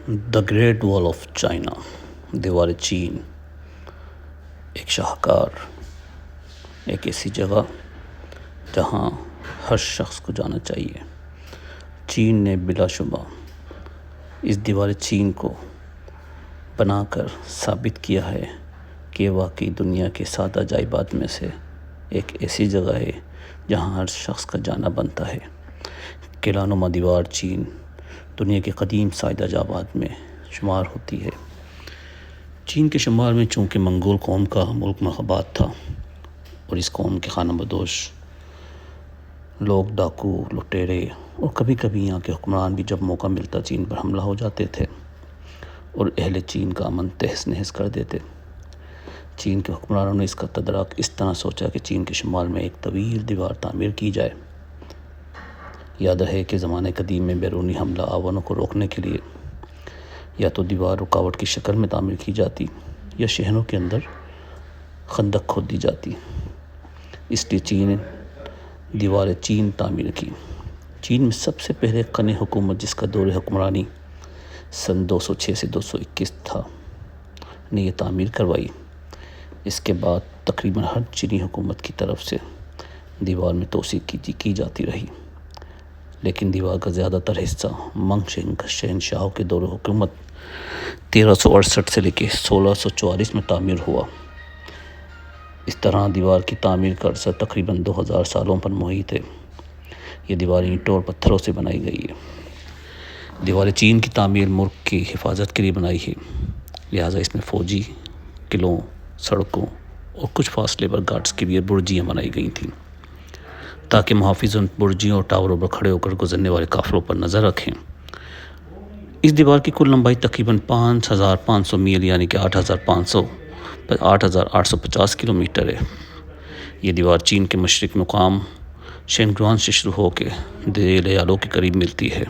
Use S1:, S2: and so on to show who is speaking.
S1: The great وال of China, دیوار چین، ایک شاہکار، ایک ایسی جگہ جہاں ہر شخص کو جانا چاہیے۔ چین نے بلا شبہ اس دیوار چین کو بنا کر ثابت کیا ہے کہ واقعی دنیا کے 7 عجائبات میں سے ایک ایسی جگہ ہے جہاں ہر شخص کا جانا بنتا ہے۔ قلعہ نما دیوار چین دنیا کے قدیم 7 عجائبات میں شمار ہوتی ہے۔ چین کے شمار میں چونکہ منگول قوم کا ملک آباد تھا اور اس قوم کے خانہ بدوش لوگ ڈاکو، لٹیرے اور کبھی کبھی یہاں کے حکمران بھی جب موقع ملتا چین پر حملہ ہو جاتے تھے اور اہل چین کا امن تہس نہس کر دیتے۔ چین کے حکمرانوں نے اس کا تدارک اس طرح سوچا کہ چین کے شمال میں ایک طویل دیوار تعمیر کی جائے۔ یاد رہے کہ زمانۂ قدیم میں بیرونی حملہ آوروں کو روکنے کے لیے یا تو دیوار رکاوٹ کی شکل میں تعمیر کی جاتی یا شہروں کے اندر خندق کھود دی جاتی۔ اس لیے چین دیوار چین تعمیر کی۔ چین میں سب سے پہلے قنع حکومت جس کا دور حکمرانی سن 206 سے 221 تھا نے یہ تعمیر کروائی۔ اس کے بعد تقریباً ہر چینی حکومت کی طرف سے دیوار میں توسیع کی جاتی رہی، لیکن دیوار کا زیادہ تر حصہ منگ شہنشاہوں کے دور حکومت 1368 سے لے کے 1644 میں تعمیر ہوا۔ اس طرح دیوار کی تعمیر کا عرصہ تقریباً 2000 سالوں پر محیط ہے۔ یہ دیوار اینٹوں اور پتھروں سے بنائی گئی ہے۔ دیوار چین کی تعمیر ملک کی حفاظت کے لیے بنائی ہے، لہٰذا اس میں فوجی قلعوں، سڑکوں اور کچھ فاصلے پر گارڈز کی بھی برجیاں بنائی گئی تھیں تاکہ محافظ ان برجیوں اور ٹاوروں پر کھڑے ہو کر گزرنے والے قافلوں پر نظر رکھیں۔ اس دیوار کی کل لمبائی تقریباً 5500 میل یعنی کہ 8850 کلومیٹر ہے۔ یہ دیوار چین کے مشرق مقام شینگجوان سے شروع ہو کے دیلیالو کے قریب ملتی ہے۔